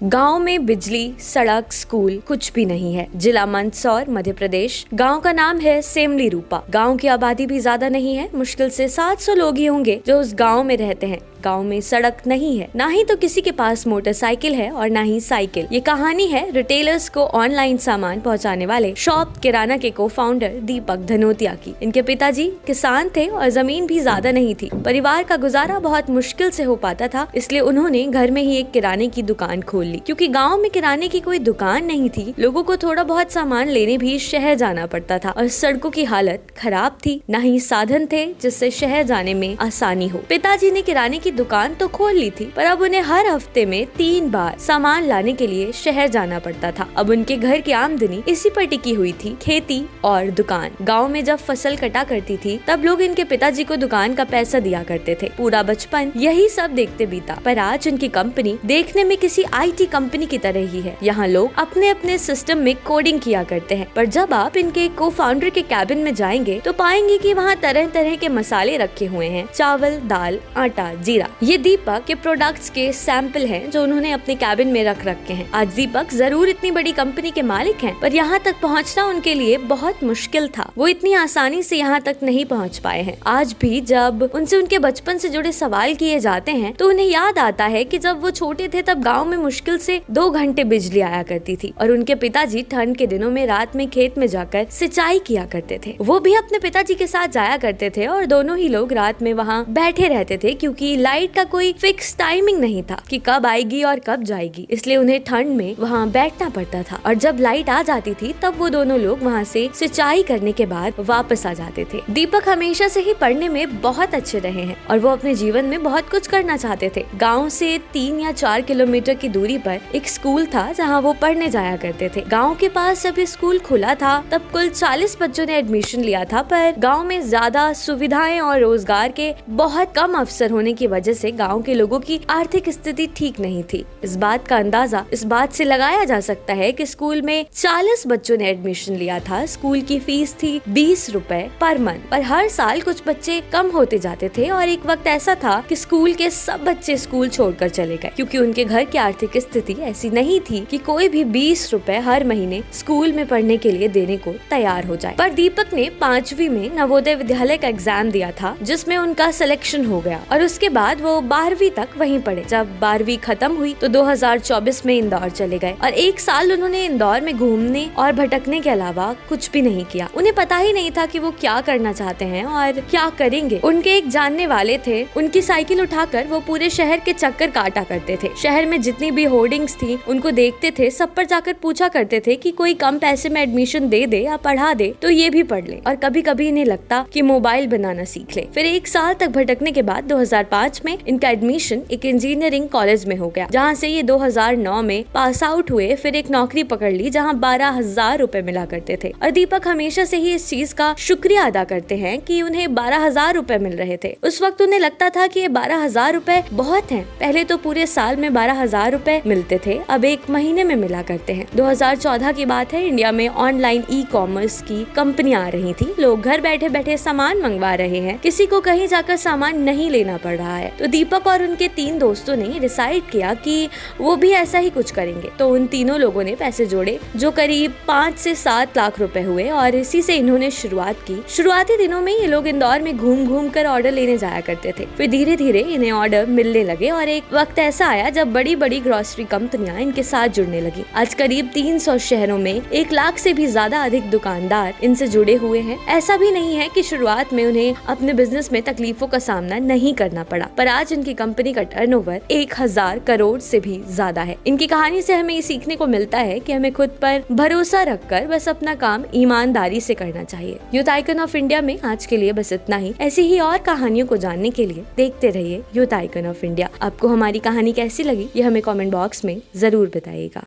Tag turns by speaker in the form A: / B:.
A: गांव में बिजली, सड़क, स्कूल कुछ भी नहीं है। जिला मंदसौर, मध्य प्रदेश। गांव का नाम है सेमली रूपा। गांव की आबादी भी ज्यादा नहीं है, मुश्किल से 700 लोग ही होंगे जो उस गांव में रहते हैं। गांव में सड़क नहीं है, ना ही तो किसी के पास मोटरसाइकिल है और ना ही साइकिल। ये कहानी है रिटेलर्स को ऑनलाइन सामान पहुंचाने वाले शॉप किराना के को फाउंडर दीपक धनोतिया की। इनके पिताजी किसान थे और जमीन भी ज्यादा नहीं थी। परिवार का गुजारा बहुत मुश्किल से हो पाता था, इसलिए उन्होंने घर में ही एक किराने की दुकान खोल ली। क्योंकि गांव में किराने की कोई दुकान नहीं थी, लोगों को थोड़ा बहुत सामान लेने भी शहर जाना पड़ता था और सड़कों की हालत खराब थी, ना ही साधन थे जिससे शहर जाने में आसानी हो। पिताजी ने किराने की दुकान तो खोल ली थी, पर अब उन्हें हर हफ्ते में 3 बार सामान लाने के लिए शहर जाना पड़ता था। अब उनके घर की आमदनी इसी पर टिकी हुई थी, खेती और दुकान। गांव में जब फसल कटा करती थी, तब लोग इनके पिताजी को दुकान का पैसा दिया करते थे। पूरा बचपन यही सब देखते बीता। पर आज उनकी कंपनी देखने में किसी IT कंपनी की तरह ही है। यहाँ लोग अपने अपने सिस्टम में कोडिंग किया करते हैं, पर जब आप इनके को फाउंडर के कैबिन में जाएंगे तो पाएंगे कि वहाँ तरह तरह के मसाले रखे हुए हैं, चावल, दाल, आटा, जीरा। ये दीपक के प्रोडक्ट्स के सैंपल हैं जो उन्होंने अपने कैबिन में रख रखे हैं। आज दीपक जरूर इतनी बड़ी कंपनी के मालिक हैं, पर यहाँ तक पहुँचना उनके लिए बहुत मुश्किल था। वो इतनी आसानी से यहाँ तक नहीं पहुँच पाए हैं। आज भी जब उनसे उनके बचपन से जुड़े सवाल किए जाते हैं तो उन्हें याद आता है कि जब वो छोटे थे तब गाँव में मुश्किल से 2 घंटे बिजली आया करती थी और उनके पिताजी ठंड के दिनों में रात में खेत में जाकर सिंचाई किया करते थे। वो भी अपने पिताजी के साथ जाया करते थे और दोनों ही लोग रात में वहाँ बैठे रहते थे, क्योंकि लाइट का कोई फिक्स टाइमिंग नहीं था कि कब आएगी और कब जाएगी, इसलिए उन्हें ठंड में वहाँ बैठना पड़ता था। और जब लाइट आ जाती थी तब वो दोनों लोग वहाँ से सिंचाई करने के बाद वापस आ जाते थे। दीपक हमेशा से ही पढ़ने में बहुत अच्छे रहे हैं और वो अपने जीवन में बहुत कुछ करना चाहते थे। गाँव से 3 या 4 किलोमीटर की दूरी पर एक स्कूल था जहाँ वो पढ़ने जाया करते थे। गाँव के पास जब ये स्कूल खुला था तब कुल 40 बच्चों ने एडमिशन लिया था, पर गाँव में ज्यादा सुविधाएं और रोजगार के बहुत कम अवसर होने की वजह से गांव के लोगों की आर्थिक स्थिति ठीक नहीं थी। इस बात का अंदाजा इस बात से लगाया जा सकता है कि स्कूल में 40 बच्चों ने एडमिशन लिया था। स्कूल की फीस थी 20 रुपए पर मंथ, पर हर साल कुछ बच्चे कम होते जाते थे और एक वक्त ऐसा था कि स्कूल के सब बच्चे स्कूल छोड़कर चले गए, क्योंकि उनके घर की आर्थिक स्थिति ऐसी नहीं थी कि कोई भी 20 रुपए हर महीने स्कूल में पढ़ने के लिए देने को तैयार हो जाए। पर दीपक ने 5वीं में नवोदय विद्यालय का एग्जाम दिया था, जिसमें उनका सिलेक्शन हो गया और उसके बाद वो 12वीं तक वहीं पढ़े। जब 12वीं खत्म हुई तो 2024 में इंदौर चले गए और 1 साल उन्होंने इंदौर में घूमने और भटकने के अलावा कुछ भी नहीं किया। उन्हें पता ही नहीं था कि वो क्या करना चाहते हैं और क्या करेंगे। उनके एक जानने वाले थे, उनकी साइकिल उठाकर वो पूरे शहर के चक्कर काटा करते थे। शहर में जितनी भी होर्डिंग्स थी उनको देखते थे, सब पर जाकर पूछा करते थे कि कोई कम पैसे में एडमिशन दे दे या पढ़ा दे तो ये भी पढ़ ले। और कभी कभी इन्हें लगता कि मोबाइल बनाना सीख ले। फिर 1 साल तक भटकने के बाद 2005 में इनका एडमिशन एक इंजीनियरिंग कॉलेज में हो गया, जहाँ से ये 2009 में पास आउट हुए। फिर एक नौकरी पकड़ ली जहाँ 12,000 रुपए मिला करते थे और दीपक हमेशा से ही इस चीज का शुक्रिया अदा करते हैं कि उन्हें 12,000 रुपए मिल रहे थे। उस वक्त उन्हें लगता था कि ये 12,000 रुपए बहुत हैं। पहले तो पूरे साल में 12,000 रुपए मिलते थे, अब 1 महीने में मिला करते हैं। 2014 की बात है, इंडिया में ऑनलाइन ई-कॉमर्स की कंपनियां आ रही थी। लोग घर बैठे बैठे सामान मंगवा रहे हैं, किसी को कहीं जाकर सामान नहीं लेना पड़ रहा है। तो दीपक और उनके 3 दोस्तों ने डिसाइड किया कि वो भी ऐसा ही कुछ करेंगे। तो उन तीनों लोगों ने पैसे जोड़े जो करीब 5 से 7 लाख रुपए हुए और इसी से इन्होंने शुरुआत की। शुरुआती दिनों में ये लोग इंदौर में घूम घूम कर ऑर्डर लेने जाया करते थे। फिर धीरे धीरे इन्हें ऑर्डर मिलने लगे और एक वक्त ऐसा आया जब बड़ी बड़ी ग्रोसरी कंपनियां इनके साथ जुड़ने लगी। आज करीब 300 शहरों में 1 लाख से भी ज्यादा अधिक दुकानदार इनसे जुड़े हुए हैं। ऐसा भी नहीं है कि शुरुआत में उन्हें अपने बिजनेस में तकलीफों का सामना नहीं करना पड़ा, पर आज इनकी कंपनी का टर्नओवर 1000 करोड़ से भी ज्यादा है। इनकी कहानी से हमें ये सीखने को मिलता है कि हमें खुद पर भरोसा रखकर बस अपना काम ईमानदारी से करना चाहिए। यूथ आइकन ऑफ इंडिया में आज के लिए बस इतना ही। ऐसी ही और कहानियों को जानने के लिए देखते रहिए यूथ आइकन ऑफ इंडिया। आपको हमारी कहानी कैसी लगी ये हमें कमेंट बॉक्स में जरूर बताइएगा।